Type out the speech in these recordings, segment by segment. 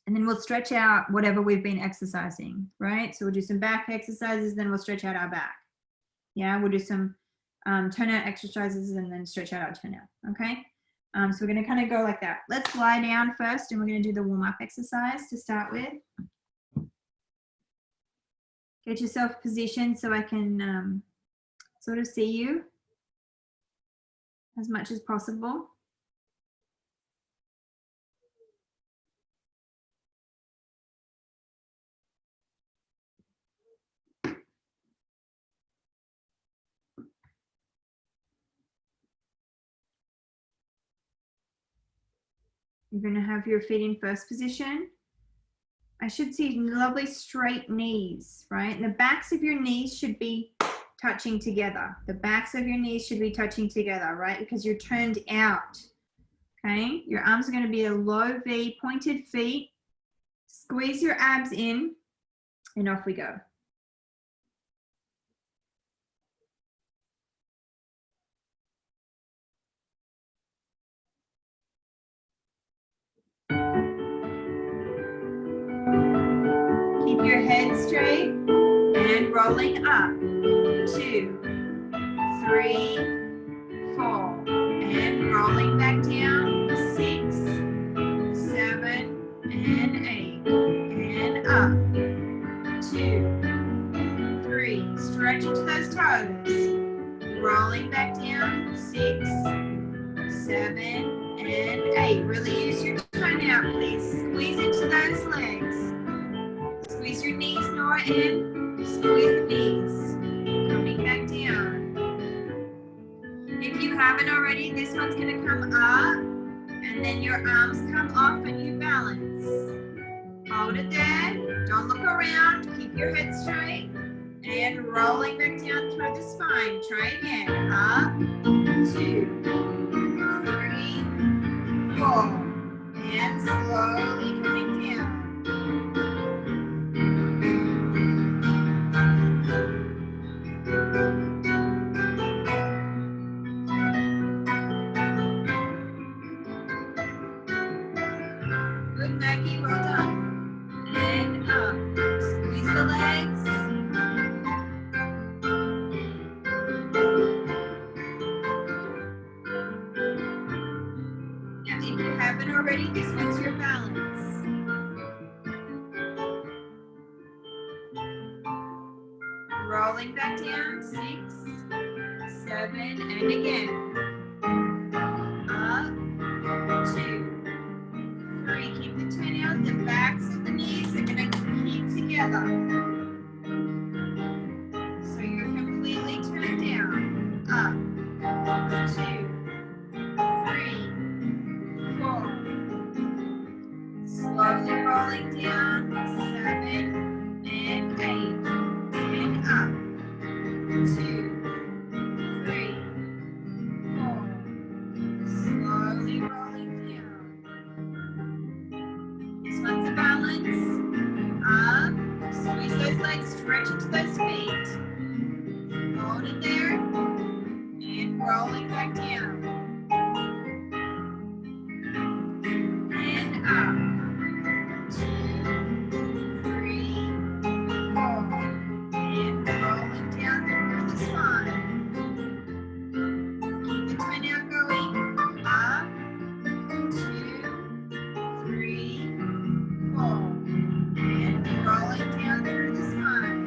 And then we'll stretch out whatever we've been exercising, right? So we'll do some back exercises, then we'll stretch out our back. Yeah, we'll do some turnout exercises and then stretch out our turnout, okay? So we're gonna kind of go like that. Let's lie down first and we're gonna do the warm-up exercise to start with. Get yourself positioned so I can sort of see you as much as possible. You're going to have your feet in first position. I should see lovely straight knees, right? And the backs of your knees should be touching together. The backs of your knees should be touching together, right? Because you're turned out, okay? Your arms are going to be a low V, pointed feet. Squeeze your abs in and off we go. Keep your head straight and rolling up. 2, 3, 4, and rolling back down. 6, 7, and 8, and up. 2, 3, stretch into those toes. Rolling back down. 6, 7, and 8. Really use your tone out, please. Squeeze into those legs. Squeeze your knees, Nora, in. Squeeze the knees. Coming back down. If you haven't already, this one's going to come up, and then your arms come off and you balance. Hold it there. Don't look around. Keep your head straight. And rolling back down through the spine. Try again. Up, 2, 3, 4. And slowly coming down. Good, Maggie, well done. And up. Squeeze the legs. Now, if you haven't already, this one's your balance. Rolling back down. 6, 7, and again. Up. 2, 3. Keep the turn out. The backs of the knees are going to keep together. So you're completely turned down. Up. 2, 3, 4. Slowly rolling down. 7 and 8. And up. 2, 3, 4. Slowly rolling down. This one's a balance. Up. Squeeze those legs, stretch into those feet. Hold it there. And rolling back down. And up. 2, 3, 4. And rolling down through the spine. Keep the twin out going. Up. 2, 3, 4. And rolling down through the spine.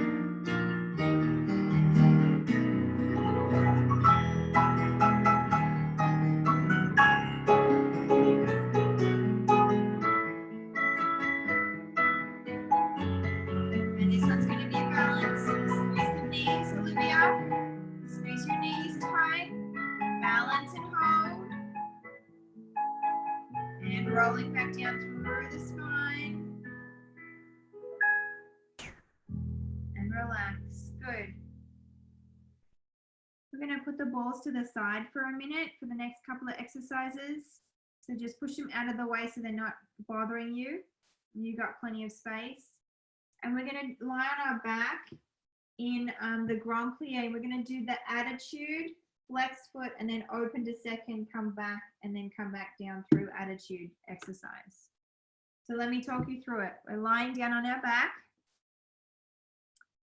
And this one's going to be a balance. Squeeze the knees, Olivia. Squeeze your knees tight. Balance and hold. And rolling back down through the spine. And relax. Good. We're going to put the balls to the side for a minute for the next couple of exercises. So just push them out of the way so they're not bothering you. You got plenty of space. And we're going to lie on our back in the grand plie. We're going to do the attitude, flex foot, and then open to second, come back, and then come back down through attitude exercise. So let me talk you through it. We're lying down on our back.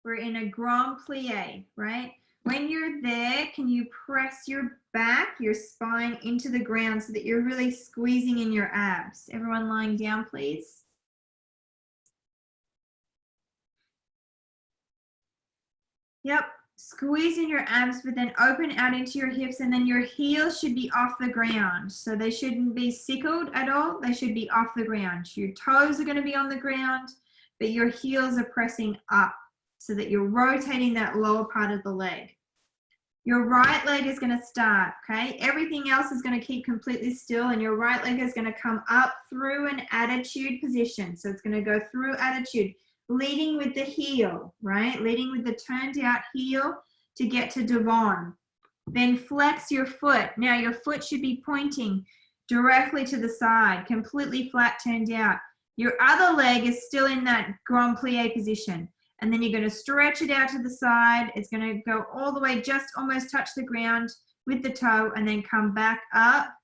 We're in a grand plie, right? When you're there, can you press your back, your spine into the ground so that you're really squeezing in your abs? Everyone lying down, please. Yep, squeeze in your abs, but then open out into your hips, and then your heels should be off the ground. So they shouldn't be sickled at all. They should be off the ground. Your toes are going to be on the ground, but your heels are pressing up so that you're rotating that lower part of the leg. Your right leg is going to start, okay? Everything else is going to keep completely still, and your right leg is going to come up through an attitude position. So it's going to go through attitude, leading with the heel, right? Leading with the turned out heel to get to Devon. Then flex your foot. Now your foot should be pointing directly to the side, completely flat, turned out. Your other leg is still in that grand plie position. And then you're going to stretch it out to the side. It's going to go all the way, just almost touch the ground with the toe, and then come back up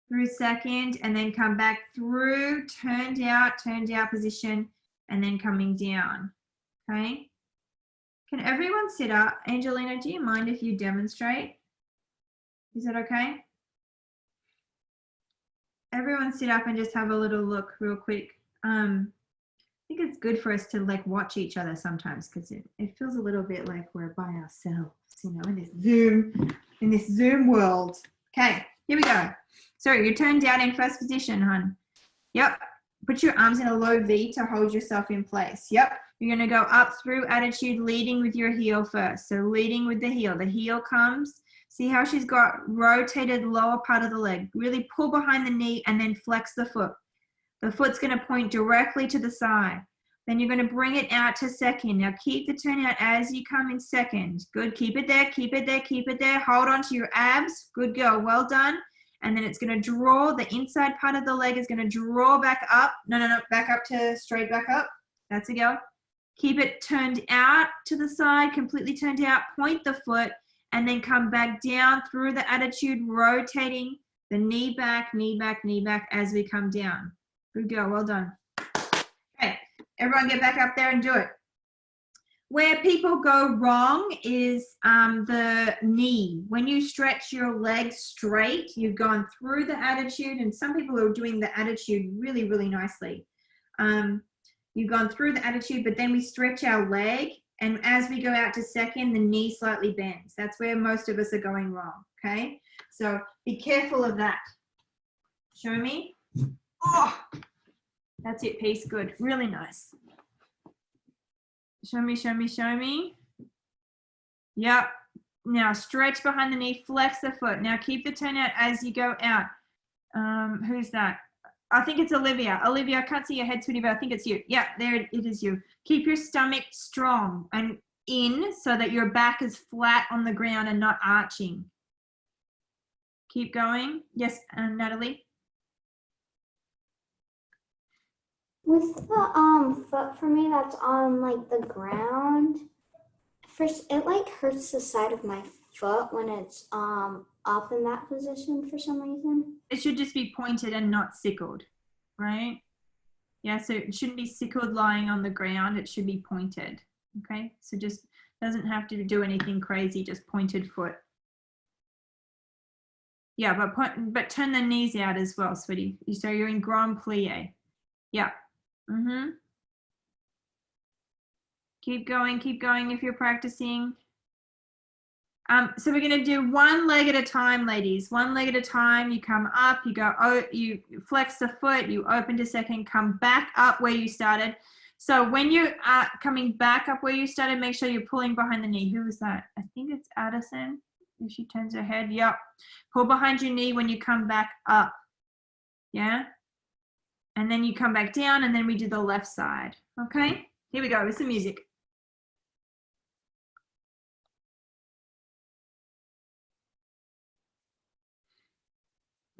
through second, and then come back through turned out position, and then coming down. Okay. Can everyone sit up? Angelina, do you mind if you demonstrate? Is that okay? Everyone sit up and just have a little look real quick. I think it's good for us to like watch each other sometimes, because it feels a little bit like we're by ourselves, you know, in this Zoom world. Okay, here we go. So you're turned down in first position, hon. Yep. Put your arms in a low V to hold yourself in place. Yep. You're going to go up through attitude, leading with your heel first. So leading with the heel. The heel comes. See how she's got rotated lower part of the leg. Really pull behind the knee and then flex the foot. The foot's going to point directly to the side. Then you're going to bring it out to second. Now keep the turn out as you come in second. Good. Keep it there. Keep it there. Keep it there. Hold on to your abs. Good girl. Well done. And then it's going to draw. The inside part of the leg is going to draw back up. No. Back up to straight back up. That's a go. Keep it turned out to the side. Completely turned out. Point the foot. And then come back down through the attitude, rotating the knee back, knee back, knee back as we come down. Good girl, well done. Okay, everyone get back up there and do it. Where people go wrong is the knee. When you stretch your leg straight, you've gone through the attitude, and some people are doing the attitude really, really nicely. You've gone through the attitude, but then we stretch our leg, and as we go out to second, the knee slightly bends. That's where most of us are going wrong, okay? So be careful of that. Show me. Oh, that's it, peace. Good. Really nice. Show me, show me, show me. Yep. Now stretch behind the knee, flex the foot. Now keep the turn out as you go out. Who's that? I think it's Olivia. Olivia, I can't see your head, sweetie, but I think it's you. Yeah, there it is you. Keep your stomach strong and in so that your back is flat on the ground and not arching. Keep going. Yes, Natalie? With the foot for me that's on like the ground, first it like hurts the side of my foot when it's up in that position for some reason. It should just be pointed and not sickled, right? Yeah, so it shouldn't be sickled lying on the ground. It should be pointed, okay? So just doesn't have to do anything crazy, just pointed foot. Yeah, but turn the knees out as well, sweetie. So you're in grand plie. Yeah. Keep going if you're practicing. So we're going to do one leg at a time, ladies. One leg at a time. You come up, you go, oh, you flex the foot, you open to second, come back up where you started. So when you're coming back up where you started, make sure you're pulling behind the knee. Who is that? I think it's Addison. If she turns her head, yep. Pull behind your knee when you come back up. Yeah. And then you come back down, and then we do the left side. Okay, here we go with some music.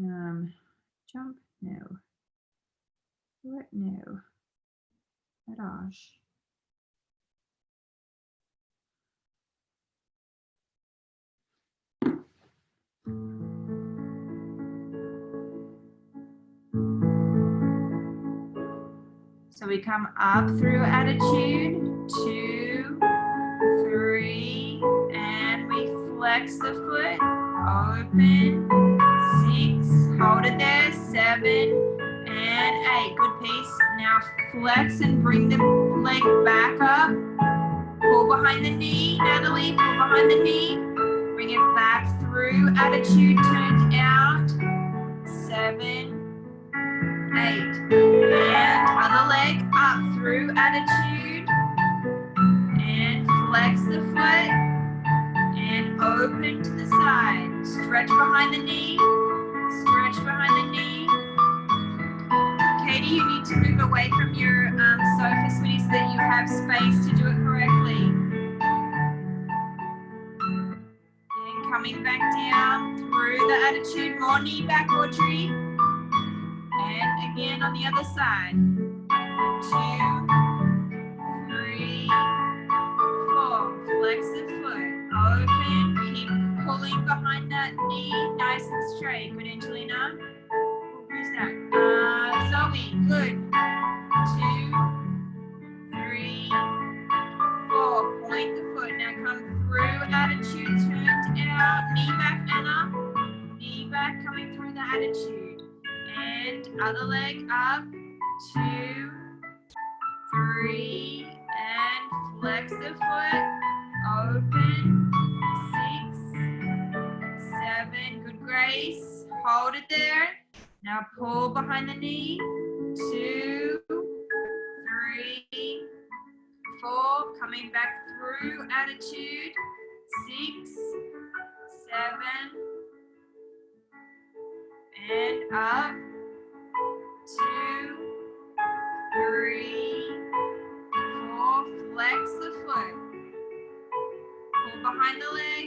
Jump, no. What, no. Garage. we come up through attitude, 2, 3, and we flex the foot, open, 6, hold it there, 7, and 8, good piece. Now flex and bring the leg back up, pull behind the knee, Natalie, pull behind the knee, bring it back through attitude, turn out, 7, 8, and other leg up through attitude, and flex the foot, and open to the side, stretch behind the knee, stretch behind the knee. Katie, you need to move away from your sofa, sweetie, so that you have space to do it correctly. And coming back down through the attitude, more knee back, Audrey. And again on the other side. 2, 3, 4. Flex the foot. Open. Keep pulling behind that knee, nice and straight. Good, Angelina. Who's that? Zoe. Good. 2, 3, 4. Point the foot. Now come through attitude, turned out. Knee back, Anna. Knee back, coming through the attitude. And other leg up. 2, 3, and flex the foot. Open. 6, 7. Good, Grace. Hold it there. Now pull behind the knee. 2, 3, 4. Coming back through attitude. 6, 7, and up. 2, 3, 4. Flex the foot. Pull behind the leg.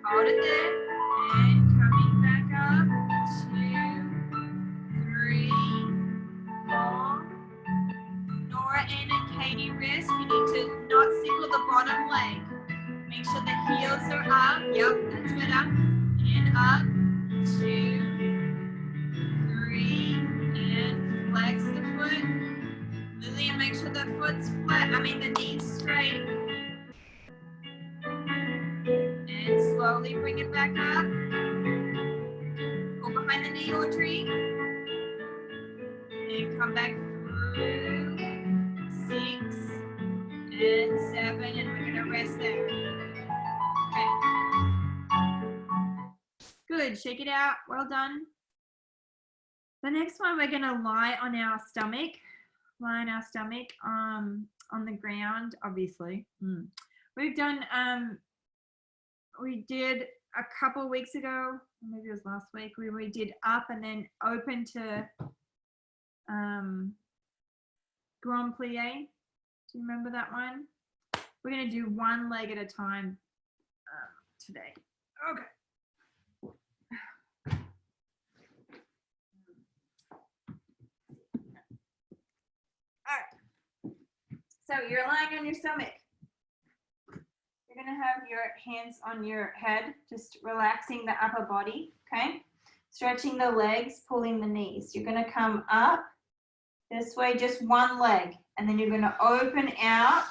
Hold it there. And coming back up. 2, 3, 4. Nora, Ann, and Katie, wrist. You need to not sickle the bottom leg. Make sure the heels are up. Yep, that's better. And up. 2, 3, and flex the foot. Lillian, make sure the foot's flat. The knee's straight. And slowly bring it back up. Go behind the knee, Audrey. And come back through. 6 and 7, and we're gonna rest there. Okay. Good, shake it out, well done. The next one, we're gonna lie on our stomach. Lie on our stomach on the ground, obviously. We've done, we did a couple weeks ago, maybe it was last week, we did up and then open to Grand Plie. Do you remember that one? We're going to do one leg at a time today. Okay. All right. So you're lying on your stomach. You're going to have your hands on your head, just relaxing the upper body, okay? Stretching the legs, pulling the knees. You're going to come up this way, just one leg, and then you're going to open out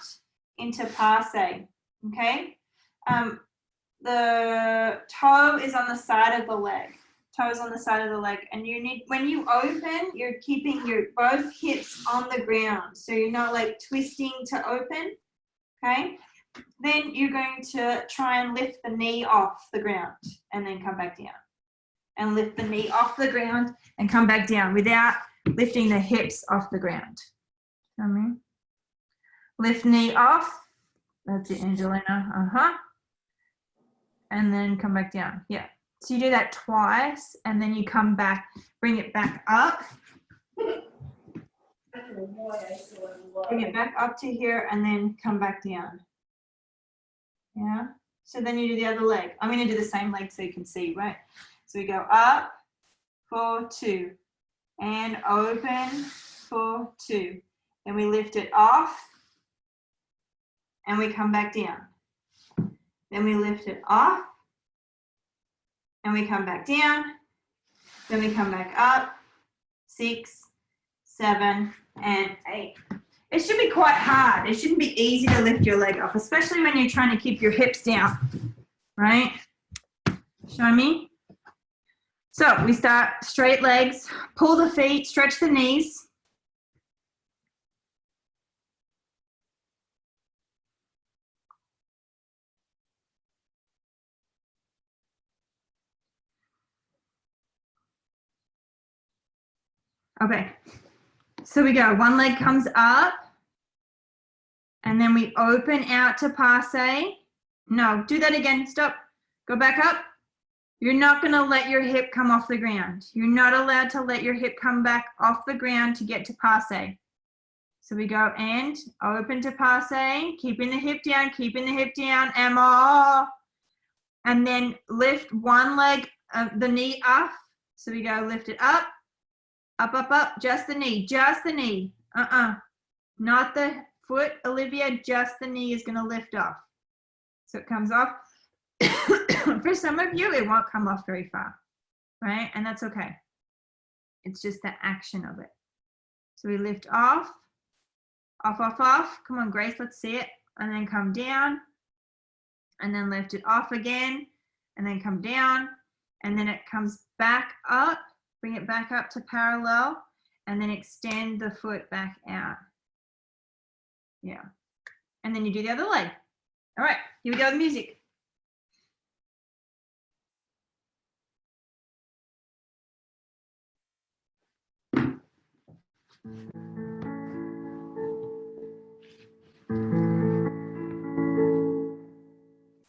into passe, okay? The toe is on the side of the leg. Toe is on the side of the leg, and you need, when you open, you're keeping your both hips on the ground, so you're not like twisting to open, okay? Then you're going to try and lift the knee off the ground and then come back down. And lift the knee off the ground and come back down without lifting the hips off the ground. Come in. Lift knee off. That's it, Angelina. And then come back down. Yeah. So you do that twice and then you come back, bring it back up. Bring it back up to here and then come back down. Yeah. So then you do the other leg. I'm going to do the same leg so you can see, right? So we go up for 2 and open for 2. Then we lift it off and we come back down. Then we lift it off and we come back down. Then we come back up, 6 7, and 8. It should be quite hard. It shouldn't be easy to lift your leg off, especially when you're trying to keep your hips down, right? Show me. So we start straight legs, pull the feet, stretch the knees. Okay, so we go, one leg comes up, and then we open out to passe. No, do that again, stop, go back up. You're not gonna let your hip come off the ground. You're not allowed to let your hip come back off the ground to get to passe. So we go and open to passe, keeping the hip down, and more. And then lift one leg, the knee up. So we go lift it up, up, just the knee, not the foot, Olivia, just the knee is gonna lift off. So it comes off. For some of you, it won't come off very far, right? And that's okay. It's just the action of it. So we lift off. Come on, Grace, let's see it. And then come down. And then lift it off again. And then come down. And then it comes back up. Bring it back up to parallel. And then extend the foot back out. Yeah. And then you do the other leg. All right, here we go with music.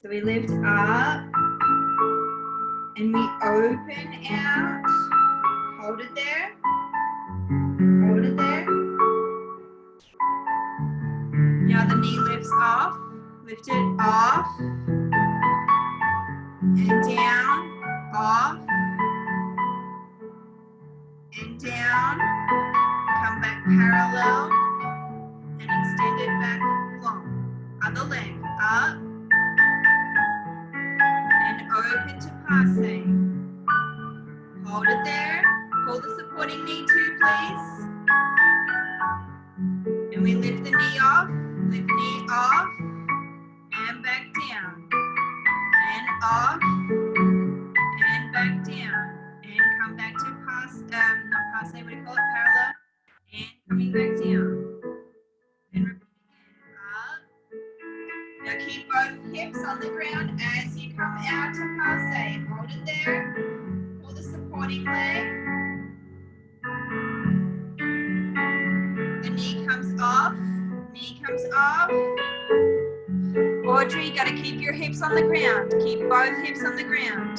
So we lift up and we open out. Hold it there. Hold it there. Now the knee lifts off. Lift it off. And down. Off. And down. Come back parallel. And extend it back long. Other leg. Up. Open to passe. Hold it there. Pull the supporting knee too, please. And we lift the knee off. Lift knee off. And back down. And off. And back down. And come back to passe. Not passe, what do you call it? Parallel. And coming back down. And repeat again. Up. Now keep both hips on the ground as you come out to passe. Hold it there. Pull the supporting leg. The knee comes off. Knee comes off. Audrey, you got to keep your hips on the ground. Keep both hips on the ground.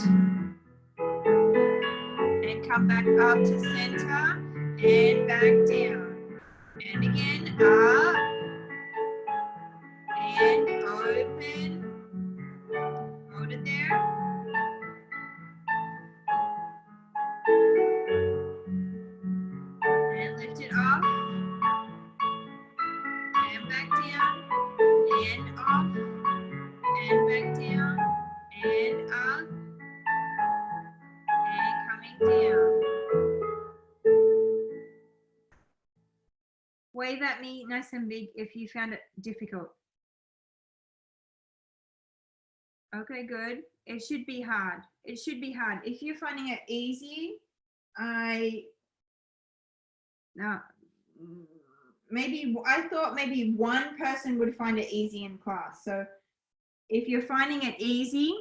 And come back up to center. And back down. And again, up. And open. Hold it there. And lift it off. And back down. And off. And back down. And up. And coming down. Wave at me nice and big if you found it difficult. Okay, good. It should be hard. It should be hard. If you're finding it easy, I thought maybe one person would find it easy in class. So if you're finding it easy,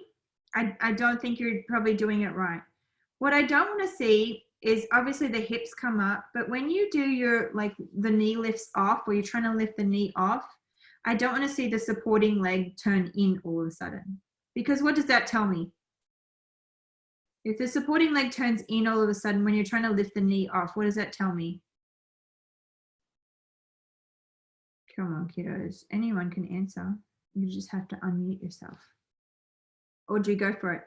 I don't think you're probably doing it right. What I don't want to see is obviously the hips come up, but when you do your, like the knee lifts off, or you're trying to lift the knee off, I don't want to see the supporting leg turn in all of a sudden. Because what does that tell me? If the supporting leg turns in all of a sudden when you're trying to lift the knee off, what does that tell me? Come on, kiddos. Anyone can answer. You just have to unmute yourself. Audrey, go for it.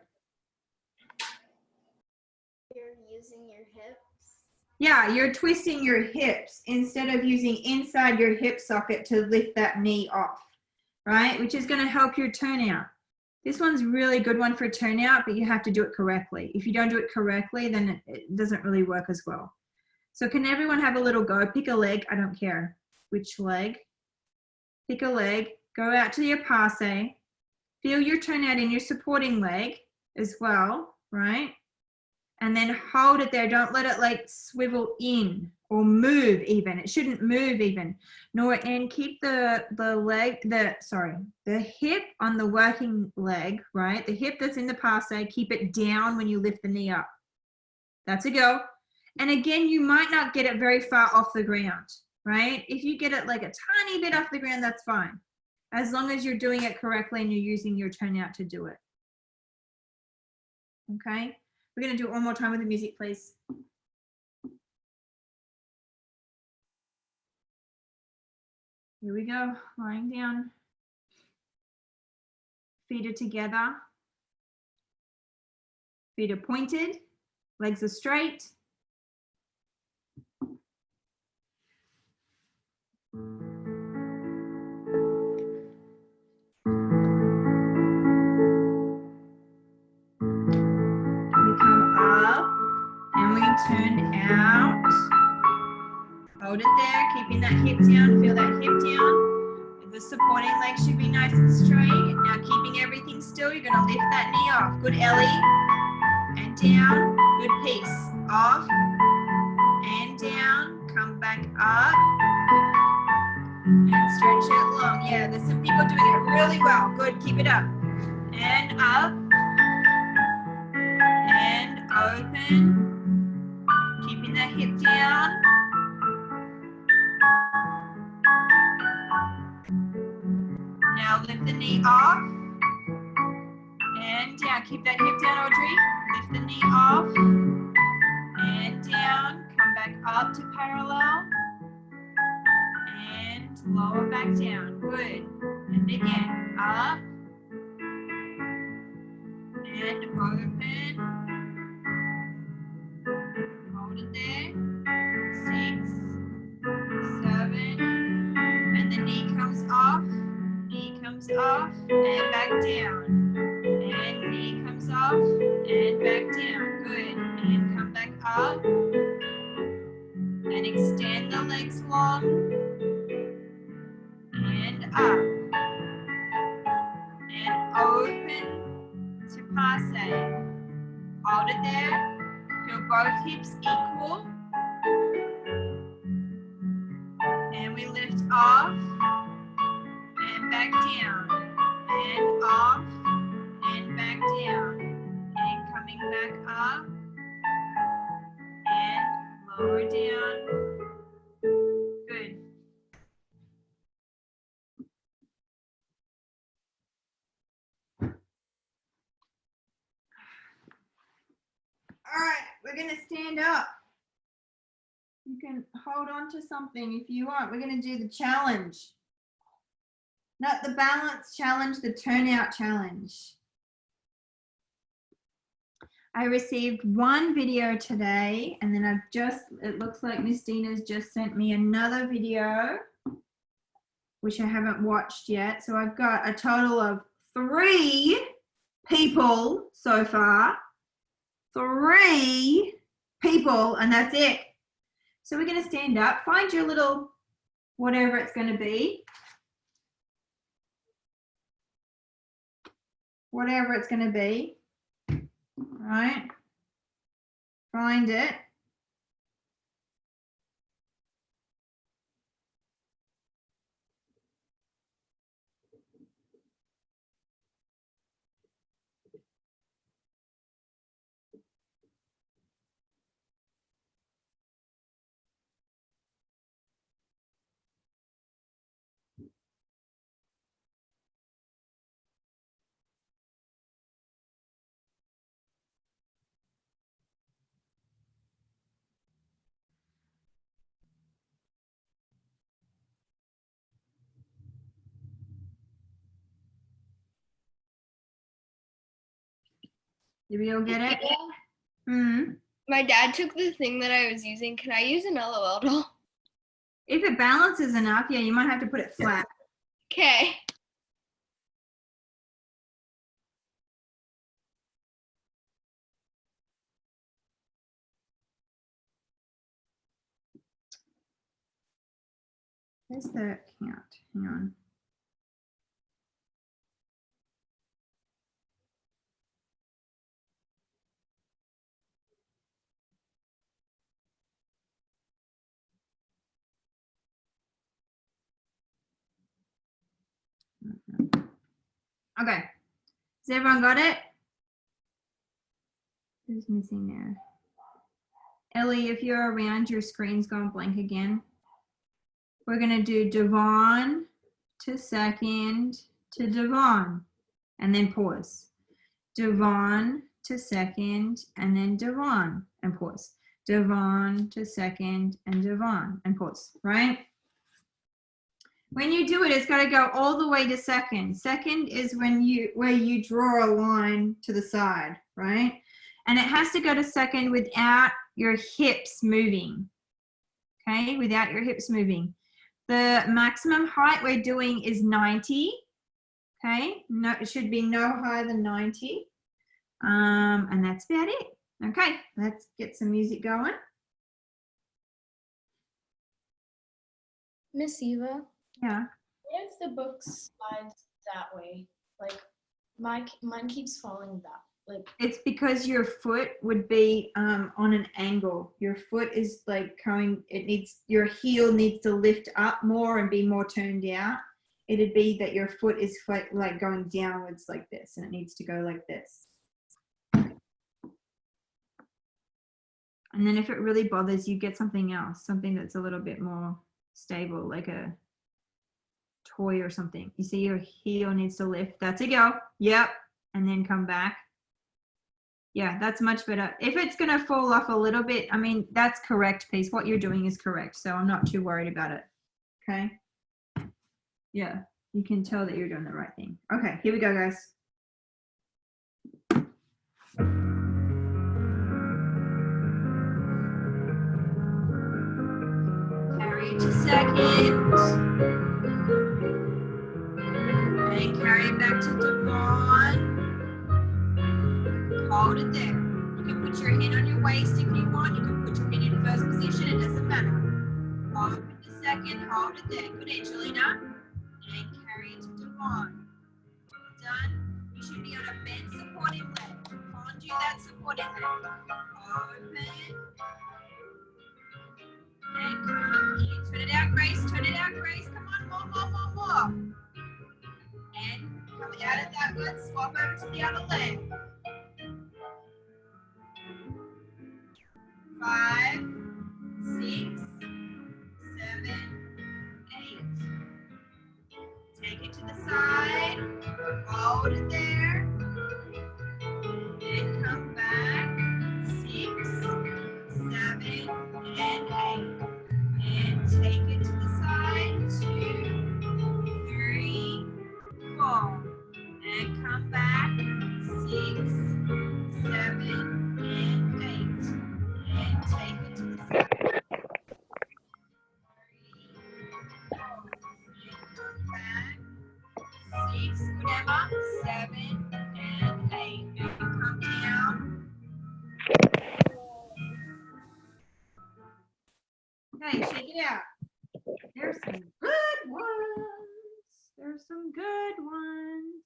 You're using your hips. Yeah, you're twisting your hips instead of using inside your hip socket to lift that knee off, right? Which is going to help your turnout. This one's really a good one for turnout, but you have to do it correctly. If you don't do it correctly, then it doesn't really work as well. So can everyone have a little go? Pick a leg, I don't care which leg. Pick a leg, go out to your passe, feel your turnout in your supporting leg as well, right? And then hold it there, don't let it like swivel in or move even. It shouldn't move even. And keep the hip on the working leg, right? The hip that's in the passe, keep it down when you lift the knee up. That's a go. And again, you might not get it very far off the ground, right? If you get it like a tiny bit off the ground, that's fine. As long as you're doing it correctly and you're using your turnout to do it. Okay? We're going to do it one more time with the music, please. Here we go, lying down. Feet are together. Feet are pointed. Legs are straight. Turn out. Hold it there, keeping that hip down, feel that hip down. The supporting leg should be nice and straight. Now keeping everything still, you're gonna lift that knee off. Good, Ellie. And down, good piece. Off and down, come back up. And stretch it long. Yeah, there's some people doing it really well. Good, keep it up. And up. And open. Keeping that hip down. Now lift the knee off. And down. Keep that hip down, Audrey. Lift the knee off. And down. Come back up to parallel. And lower back down. Good. And again. Up. And open. Hold it there. 6, 7, and the knee comes off, and back down, and knee comes off, and back down, good, and come back up, and extend the legs long, and up, and open to passe, hold it there, feel both hips equal, and we lift off, and back down, and off, and back down, and coming back up, and lower down, good. All right, we're gonna stand up. You can hold on to something if you want. We're gonna do the challenge. Not the balance challenge, the turnout challenge. I received one video today, and then it looks like Miss Dina's just sent me another video, which I haven't watched yet. So I've got a total of 3 people so far. 3 people, and that's it. So we're gonna stand up, find your little, whatever it's gonna be. Whatever it's going to be, right? Find it. Did we all get it? Yeah. My dad took the thing that I was using. Can I use an LOL doll? If it balances enough, yeah, you might have to put it flat. Okay. Where's the count? Hang on. Okay. Has everyone got it? Who's missing there? Ellie, if you're around, your screen's gone blank again. We're going to do Devon to second to Devon and then pause. Devon to second and then Devon and pause. Devon to second and Devon and pause, right? When you do it, it's got to go all the way to second. Second is when where you draw a line to the side, right? And it has to go to second without your hips moving, okay? Without your hips moving. The maximum height we're doing is 90, okay? No, it should be no higher than 90. And that's about it. Okay, let's get some music going. Miss Eva, Yeah. what if the book slides that way? Like mine keeps falling that. Like It's because your foot would be on an angle. Your foot is like going, your heel needs to lift up more and be more turned out. It'd be that your foot is like going downwards like this, and it needs to go like this. And then if it really bothers you, get something else, something that's a little bit more stable, like a toy or something. You see your heel needs to lift. That's a go. Yep. And then come back. Yeah, that's much better. If it's going to fall off a little bit, I mean, that's correct, Peace. What you're doing is correct. So I'm not too worried about it. Okay. Yeah, you can tell that you're doing the right thing. Okay, here we go, guys. Carry it to second. And carry it back to Devon. Hold it there. You can put your hand on your waist if you want. You can put your hand in first position. It doesn't matter. Hold it to second. Hold it there. Good, Angelina. And carry it to Devon. Done. You should be on a bent supporting leg. Find you that supporting leg. Open. And come in. Turn it out, Grace. Turn it out, Grace. Come on, more. And come out of that one. Swap over to the other leg. 5, 6, 7, 8. Take it to the side. Hold it there. And come back. 6, 7, and 8. And take it to the side. 2, 3, 4. And come back. 6, 7, and 8. And take it to the side. 3, 4, and come back. 6, whatever. 7, and 8. And come down. Okay, shake it out. There's some good ones. There's some good ones.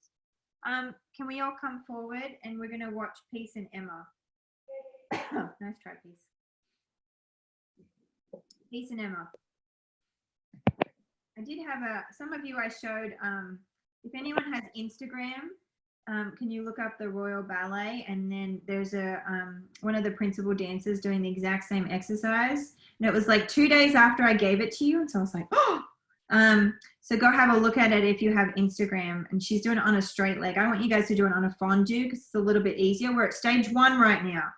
Can we all come forward and we're gonna watch Peace and Emma. Nice try, Peace. Peace and Emma. I did have some of you I showed, if anyone has Instagram, can you look up the Royal Ballet, and then there's one of the principal dancers doing the exact same exercise, and it was like 2 days after I gave it to you, and so I was like, oh. So go have a look at it if you have Instagram, and she's doing it on a straight leg. I want you guys to do it on a fondue because it's a little bit easier. We're at stage 1 right now.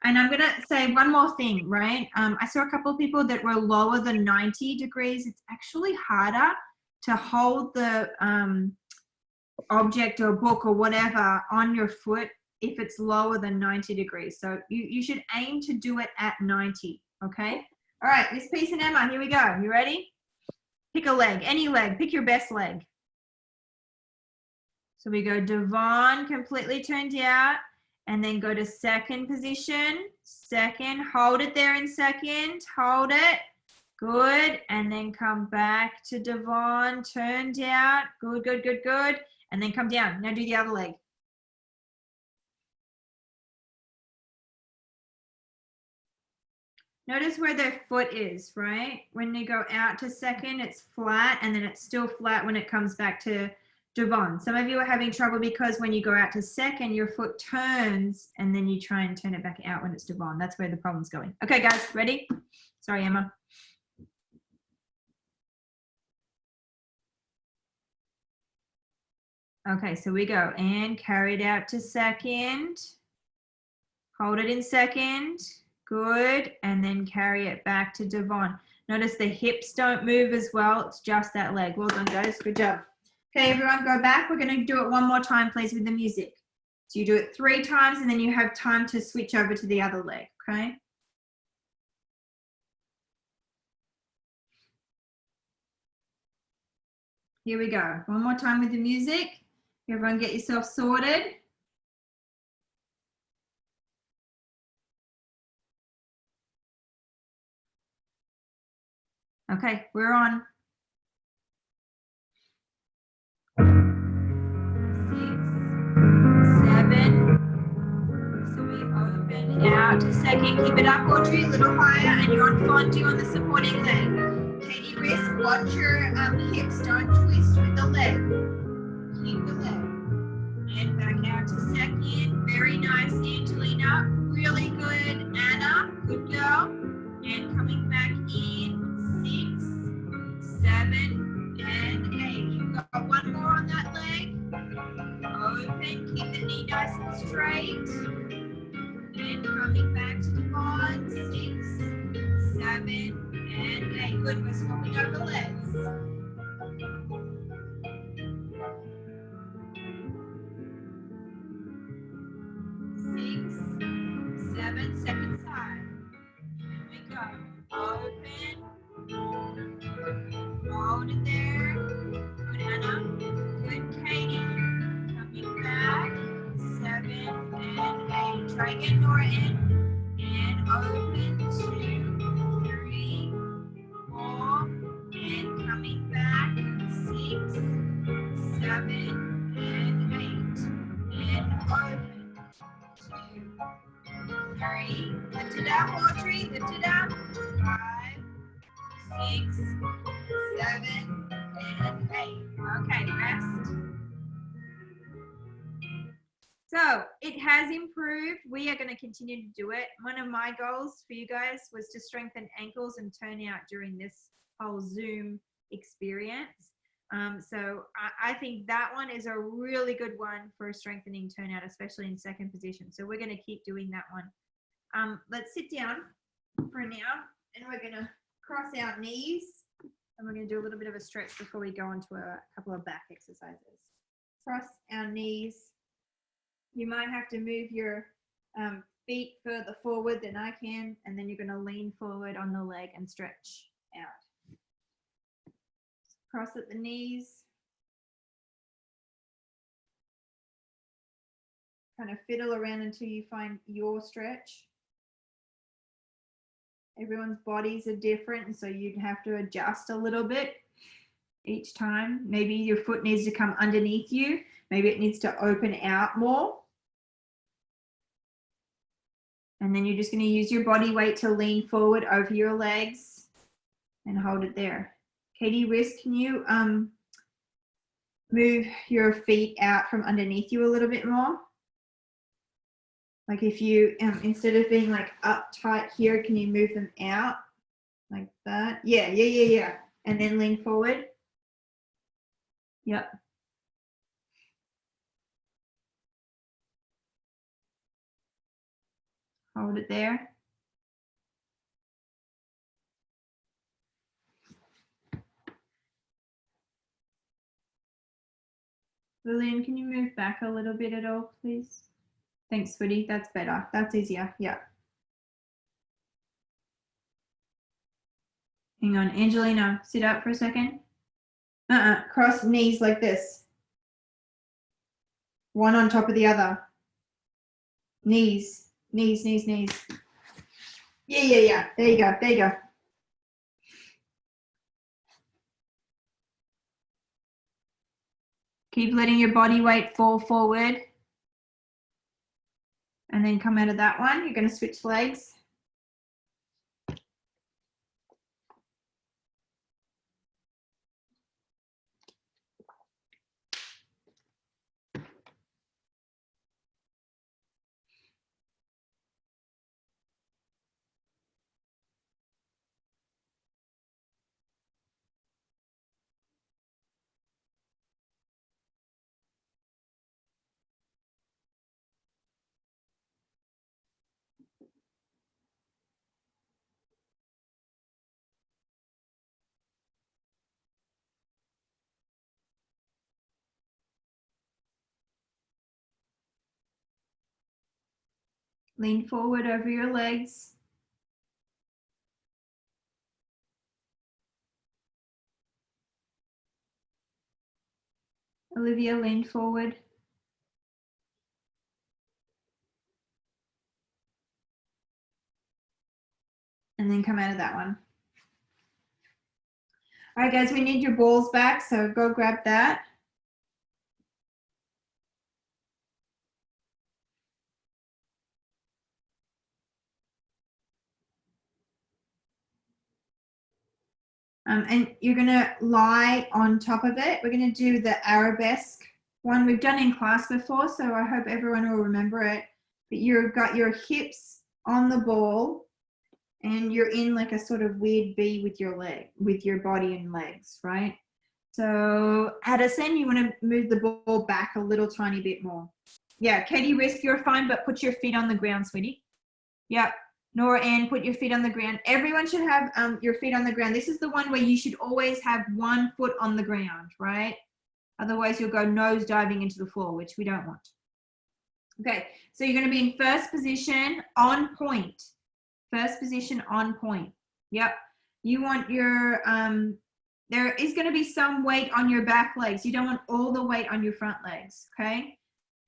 And I'm going to say one more thing, right? I saw a couple of people that were lower than 90 degrees. It's actually harder to hold the object or book or whatever on your foot if it's lower than 90 degrees. So you should aim to do it at 90, okay? All right, Miss Peace and Emma, here we go. You ready? Pick a leg, any leg, pick your best leg. So we go Devon, completely turned out, and then go to second position, second, hold it there in second, hold it, Good. And then come back to Devon. Turn down. Good, good, good, good. And then come down. Now do the other leg. Notice where their foot is, right? When they go out to second, it's flat, and then it's still flat when it comes back to Devon. Some of you are having trouble because when you go out to second, your foot turns, and then you try and turn it back out when it's Devon. That's where the problem's going. Okay, guys, ready? Sorry, Emma. Okay, so we go and carry it out to second. Hold it in second. Good. And then carry it back to Devon. Notice the hips don't move as well. It's just that leg. Well done, guys. Good job. Okay, everyone, go back. We're going to do it one more time, please, with the music. So you do it 3 times, and then you have time to switch over to the other leg, okay? Here we go. One more time with the music. Everyone get yourself sorted. Okay, we're on. 6, 7. So we open out to second. Keep it up, Audrey, a little higher, and you're on fondue on the supporting leg. Katie, wrist, watch your hips. Don't twist with the leg. Keep the leg. And back out to second. Very nice, Angelina. Really good, Anna. Good girl. And coming back in. 6, 7, and 8. You've got one more on that leg. Open, keep the knee nice and straight. And coming back to Devon. 6, 7, and 8. Good, we're swapping over the legs. 6, 7, second side. Here we go. Open. Hold it there. Good, Anna. Good, Katie. Coming back. 7 and 8. Try again, Nora. And open. 2, 3, 4. And coming back. 6, 7 and 8. And open. 2, 3. Lift it up, Audrey. Lift it up. 5, 6, 7, and 8. Okay, rest. So it has improved. We are going to continue to do it. One of my goals for you guys was to strengthen ankles and turn out during this whole Zoom experience. So I think that one is a really good one for strengthening turnout, especially in second position. So we're going to keep doing that one. Let's sit down for now, and we're going to cross our knees, and we're going to do a little bit of a stretch before we go on to a couple of back exercises. Cross our knees. You might have to move your feet further forward than I can, and then you're going to lean forward on the leg and stretch out. Cross at the knees. Kind of fiddle around until you find your stretch. Everyone's bodies are different, and so you'd have to adjust a little bit each time. Maybe your foot needs to come underneath you. Maybe it needs to open out more. And then you're just going to use your body weight to lean forward over your legs and hold it there. Katie, wrist, can you move your feet out from underneath you a little bit more? Like if you, instead of being like up tight here, can you move them out like that? Yeah. And then lean forward. Yep. Hold it there. Lillian, can you move back a little bit at all, please? Thanks, sweetie. That's better. That's easier. Yeah. Hang on. Angelina, sit up for a second. Cross knees like this. One on top of the other. Knees. Knees. Yeah. There you go. Keep letting your body weight fall forward. And then come out of that one. You're going to switch legs. Lean forward over your legs. Olivia, lean forward. And then come out of that one. All right, guys, we need your balls back, so go grab that. And you're gonna lie on top of it. We're gonna do the arabesque one we've done in class before, so I hope everyone will remember it. But you've got your hips on the ball and you're in like a sort of weird V with your leg, with your body and legs, right? So Addison, you wanna move the ball back a little tiny bit more. Yeah, Katie Risk, you're fine, but put your feet on the ground, sweetie. Yep. Nora Ann, put your feet on the ground. Everyone should have your feet on the ground. This is the one where you should always have one foot on the ground, right? Otherwise, you'll go nose diving into the floor, which we don't want. Okay, so you're going to be in first position on point. First position on point. Yep. You want your, there is going to be some weight on your back legs. You don't want all the weight on your front legs, okay?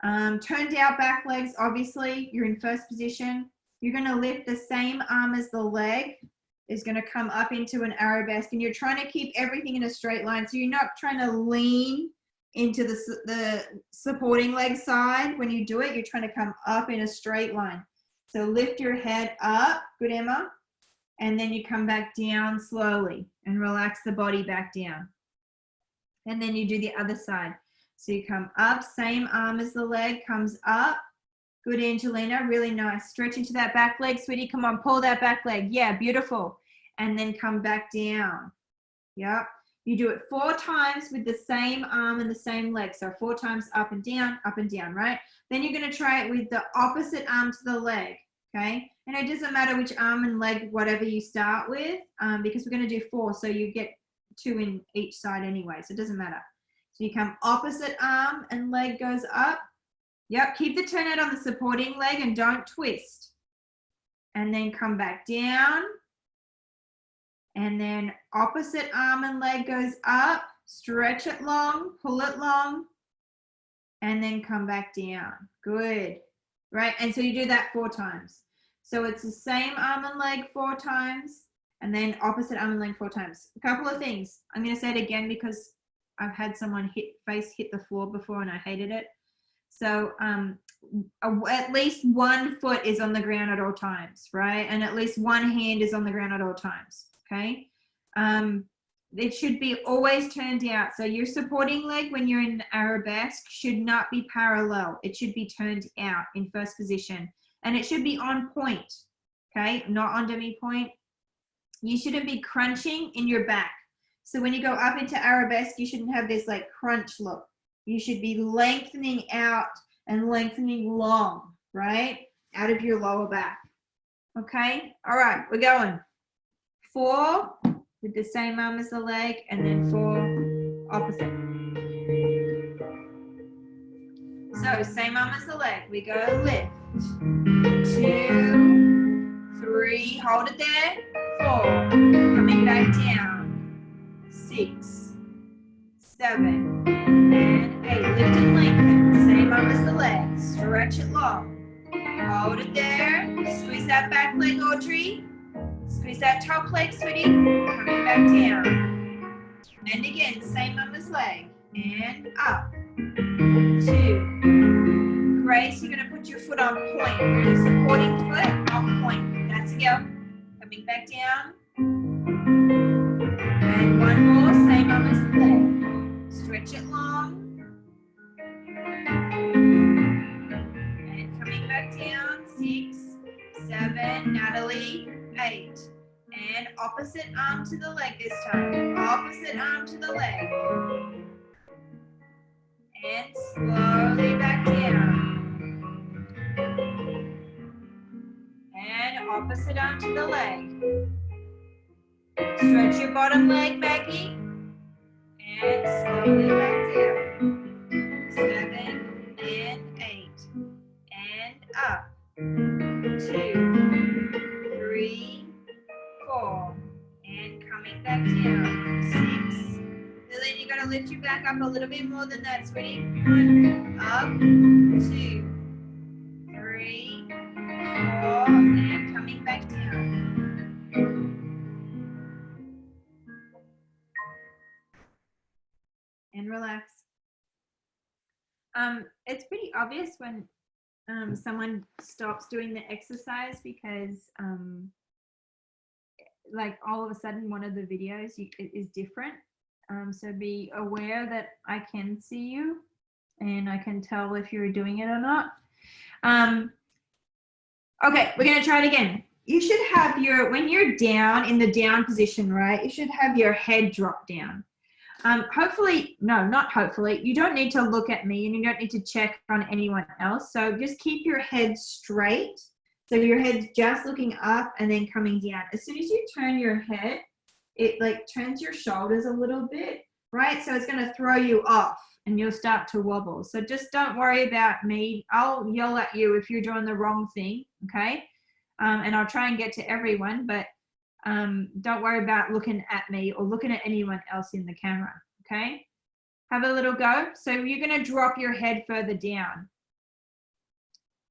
Turned out back legs, obviously, you're in first position. You're going to lift the same arm as the leg is going to come up into an arabesque, and you're trying to keep everything in a straight line. So you're not trying to lean into the supporting leg side. When you do it, you're trying to come up in a straight line. So lift your head up, good Emma, and then you come back down slowly and relax the body back down. And then you do the other side. So you come up, same arm as the leg, comes up. Good, Angelina, really nice. Stretch into that back leg, sweetie. Come on, pull that back leg. Yeah, beautiful. And then come back down. Yep. You do it 4 times with the same arm and the same leg. So 4 times up and down, right? Then you're going to try it with the opposite arm to the leg, okay? And it doesn't matter which arm and leg, whatever you start with, because we're going to do 4, so you get 2 in each side anyway, so it doesn't matter. So you come opposite arm and leg goes up. Yep, keep the turnout on the supporting leg and don't twist. And then come back down. And then opposite arm and leg goes up. Stretch it long, pull it long. And then come back down. Good. Right, and so you do that 4 times. So it's the same arm and leg 4 times. And then opposite arm and leg 4 times. A couple of things. I'm going to say it again because I've had someone face hit the floor before and I hated it. So at least 1 foot is on the ground at all times, right? And at least 1 hand is on the ground at all times, okay? It should be always turned out. So your supporting leg when you're in arabesque should not be parallel. It should be turned out in first position. And it should be on point, okay? Not on demi point. You shouldn't be crunching in your back. So when you go up into arabesque, you shouldn't have this like crunch look. You should be lengthening out and lengthening long, right? Out of your lower back. Okay? All right, we're going. 4 with the same arm as the leg, and then 4 opposite. So same arm as the leg. We go lift. 2, 3, hold it there. 4, coming back down. 6, 7, and 8. Lift and lengthen. Same arm as the leg. Stretch it long. Hold it there. Squeeze that back leg, Audrey. Squeeze that top leg, sweetie. Coming back down. And again, same arm as leg. And up. 2. Grace, you're going to put your foot on point. Your supporting foot on point. That's a go. Coming back down. And one more, same on this leg. Stretch it long. And coming back down. 6, 7, Natalie, 8. And opposite arm to the leg this time. Opposite arm to the leg. And slowly back down. And opposite arm to the leg. Stretch your bottom leg, Maggie. And slowly back down. 7 and 8. And up. 2, 3, 4. And coming back down. 6. Lillian, you gotta lift your back up a little bit more than that, sweetie. 1, up, 2, 3, 4, and coming back down. And relax. It's pretty obvious when someone stops doing the exercise because like all of a sudden one of the videos is different. So be aware that I can see you and I can tell if you're doing it or not. Okay, we're gonna try it again. You should have your, when you're down in the down position, right, you should have your head drop down. Hopefully, no, not hopefully, you don't need to look at me and you don't need to check on anyone else. So just keep your head straight. So your head's just looking up and then coming down. As soon as you turn your head, it like turns your shoulders a little bit, right? So it's going to throw you off and you'll start to wobble. So just don't worry about me. I'll yell at you if you're doing the wrong thing, okay? And I'll try and get to everyone, but don't worry about looking at me or looking at anyone else in the camera, okay? Have a little go. So you're going to drop your head further down.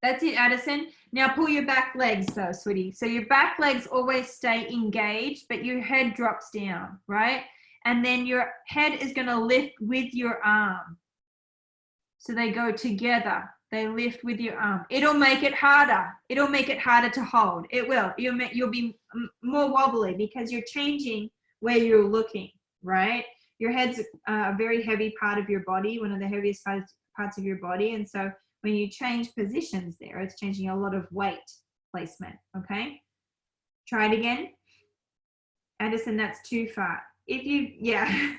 That's it, Addison. Now pull your back legs though, sweetie. So your back legs always stay engaged, but your head drops down, right? And then your head is going to lift with your arm. So they go together. They lift with your arm. It'll make it harder. It'll make it harder to hold. It will. You'll be more wobbly because you're changing where you're looking, right? Your head's a very heavy part of your body, one of the heaviest parts of your body. And so when you change positions there, it's changing a lot of weight placement, okay? Try it again. Addison, that's too far. If you, yeah,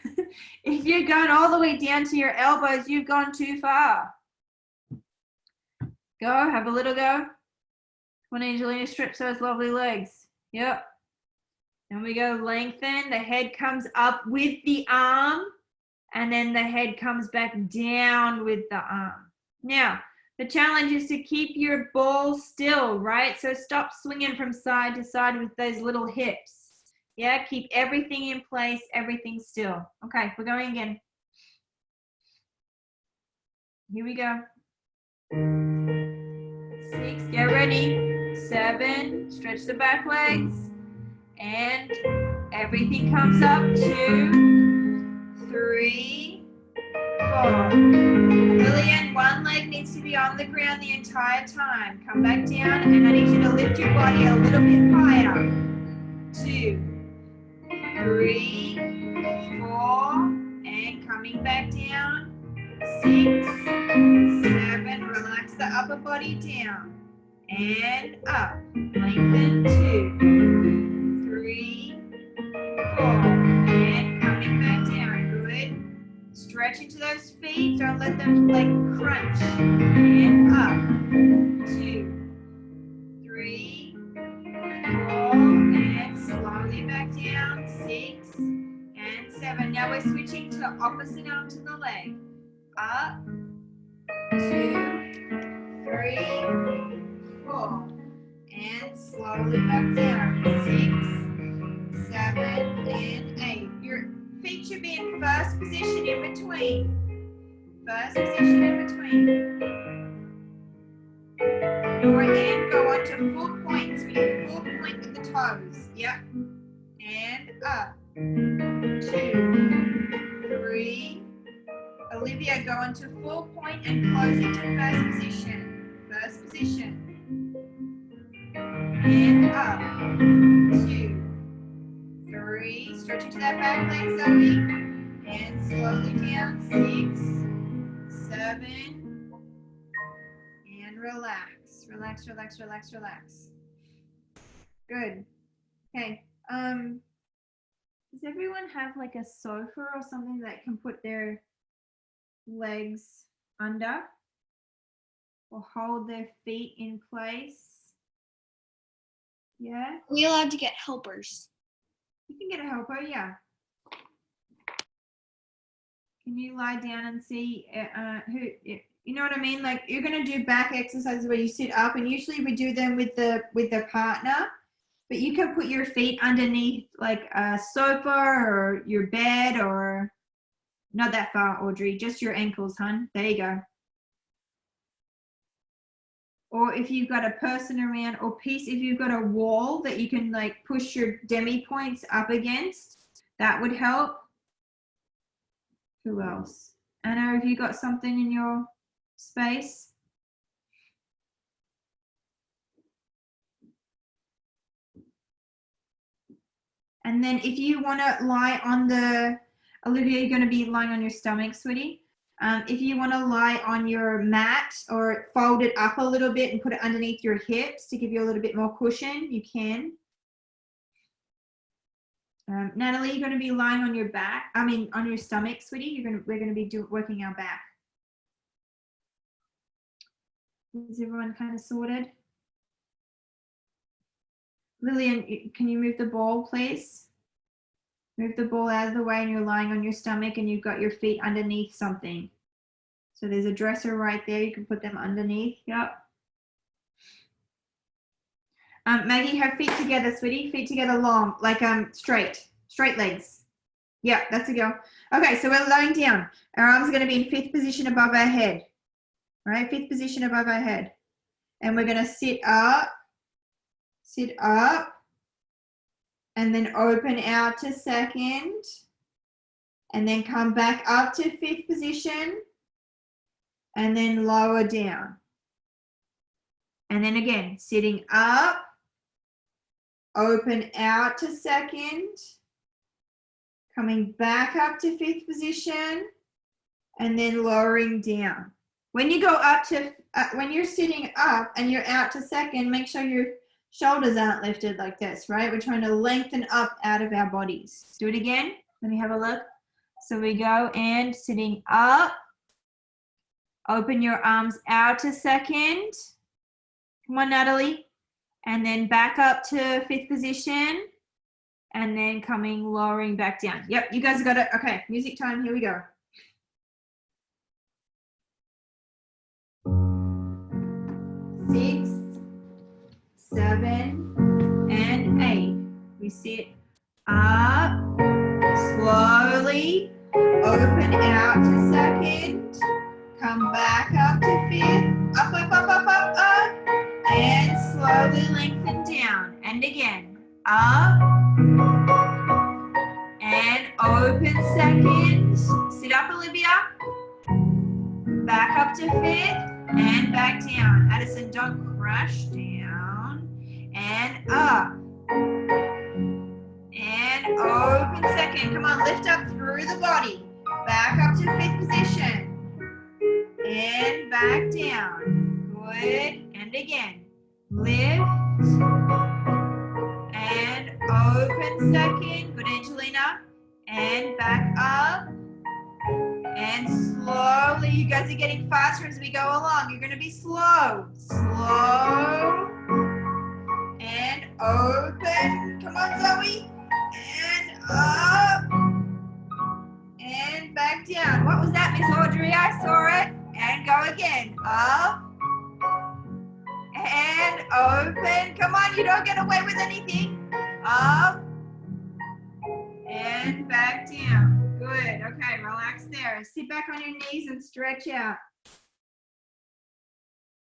if you're going all the way down to your elbows, you've gone too far. Go, have a little go. When Angelina strips those lovely legs. Yep. And we go lengthen. The head comes up with the arm, and then the head comes back down with the arm. Now, the challenge is to keep your ball still, right? So stop swinging from side to side with those little hips. Yeah, keep everything in place, everything still. Okay, we're going again. Here we go. 6, get ready. 7, stretch the back legs. And everything comes up. 2, 3, 4. Lillian, one leg needs to be on the ground the entire time. Come back down and I need you to lift your body a little bit higher. 2, 3, 4, and coming back down. 6, 7, relax the upper body down. And up. Lengthen. 2, 3, 4, and coming back down. Good. Stretch into those feet. Don't let them like crunch. And up. 2, 3, 4, and slowly back down. 6 and 7. Now we're switching to the opposite arm to the leg. Up. 2, 3, 4. And slowly back down. 6, 7, and 8. Your feet should be in first position in between. First position in between. And go on to full point. So you full point with the toes. Yep. And up. 2, 3. Olivia, Olivia, go into full point and close into first position. First position. And up. 2, 3. Stretch into that back leg, Zoe. And slowly down. 6, 7. And relax. Relax, relax, relax, relax. Good. Okay. Does everyone have like a sofa or something that can put their legs under or hold their feet in place? Yeah, Are we allowed to get helpers? you can get a helper. Yeah. Can you lie down and see who? You know what I mean? Like you're gonna do back exercises where you sit up, and usually we do them with the partner. But you can put your feet underneath like a sofa or your bed, or not that far, Audrey, just your ankles, hun. There you go. Or if you've got a person around, or if you've got a wall that you can like push your demi points up against, that would help. Who else? Anna, have you got something in your space? And then if you want to lie on the, Olivia, you're going to be lying on your stomach, sweetie. If you want to lie on your mat or fold it up a little bit and put it underneath your hips to give you a little bit more cushion, you can. Natalie, you're going to be lying on your back. I mean, on your stomach, sweetie. We're going to be working our back. Is everyone kind of sorted? Lillian, can you move the ball, please? Move the ball out of the way, and you're lying on your stomach and you've got your feet underneath something. So there's a dresser right there. You can put them underneath. Yep. Maggie, have feet together, sweetie. Feet together long, like straight legs. Yeah, that's a go. Okay, so we're lying down. Our arms are going to be in 5th position above our head. All right, 5th position above our head. And we're going to sit up, and then open out to 2nd, and then come back up to 5th position, and then lower down. And then again, sitting up, open out to 2nd, coming back up to 5th position, and then lowering down. When you go up to, when you're sitting up and you're out to 2nd, make sure your shoulders aren't lifted like this, right? We're trying to lengthen up out of our bodies. Do it again. Let me have a look. So we go and sitting up, open your arms out to 2nd. Come on, Natalie. And then back up to 5th position. And then lowering back down. Yep, you guys got it. Okay, music time. Here we go. 6, 7, and 8. We sit up, slowly, open out to 2nd, come back up to 5th, up, and slowly lengthen down. And again, up, and open 2nd, sit up, Olivia, back up to 5th, and back down. Addison, don't crash down. And up. And open 2nd. Come on, lift up through the body. Back up to 5th position. And back down. Good. And again. Lift. And open 2nd. Good, Angelina. And back up. And slowly, you guys are getting faster as we go along. You're going to be slow. Slow. And open. Come on, Zoe. And up. And back down. What was that, Miss Audrey? I saw it. And go again. Up. And open. Come on, you don't get away with anything. Up. And back down. Good. Okay, relax there. Sit back on your knees and stretch out.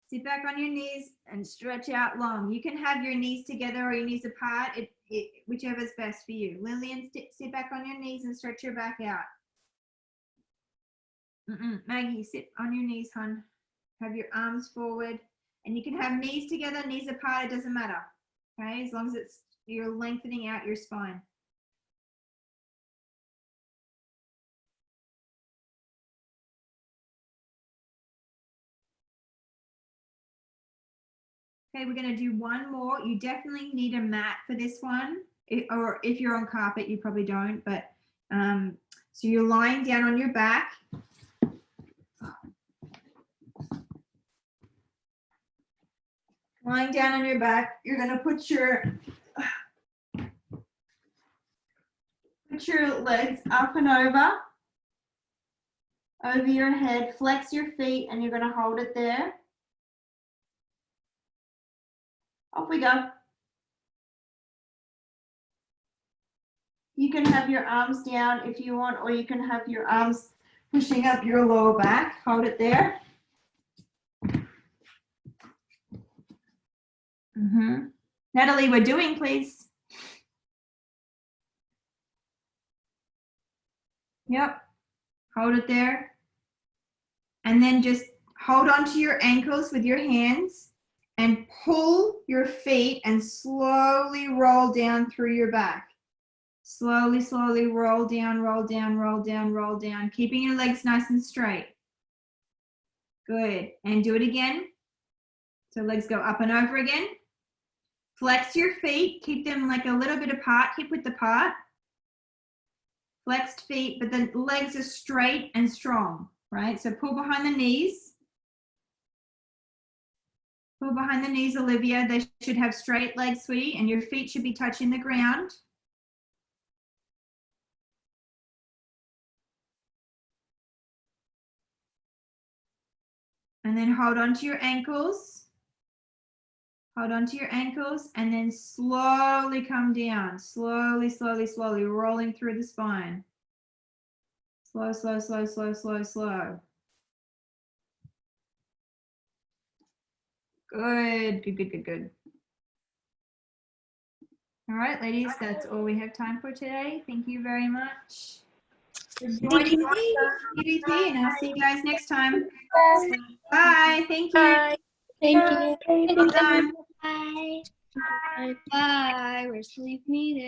Sit back on your knees and stretch out long. You can have your knees together or your knees apart, whichever is best for you. Lillian, sit back on your knees and stretch your back out. Maggie, sit on your knees, hon. Have your arms forward. And you can have knees together, knees apart, it doesn't matter. Okay, as long as you're lengthening out your spine. Okay, we're going to do one more. You definitely need a mat for this one. Or if you're on carpet, you probably don't. But so you're lying down on your back. Lying down on your back, you're going to put your legs up and over your head. Flex your feet, and you're going to hold it there. Off we go. You can have your arms down if you want, or you can have your arms pushing up your lower back. Hold it there. Natalie, we're doing, please. Yep. Hold it there. And then just hold on to your ankles with your hands and pull your feet and slowly roll down through your back. Slowly, slowly roll down, roll down, roll down, roll down, keeping your legs nice and straight. Good. And do it again. So legs go up and over again. Flex your feet, keep them like a little bit apart, hip width apart. Flexed feet, but the legs are straight and strong, right? So pull behind the knees. Pull behind the knees, Olivia. They should have straight legs, sweetie, and your feet should be touching the ground. And then hold on to your ankles. Hold on to your ankles and then slowly come down. Slowly, slowly, slowly, rolling through the spine. Slow, slow, slow, slow, slow, slow. Good, good, good, good, good. All right, ladies, that's all we have time for today. Thank you very much for joining me, and I'll see you guys next time. Bye. Thank you. Thank you. Well done. Bye. Bye. We're sleep meeting.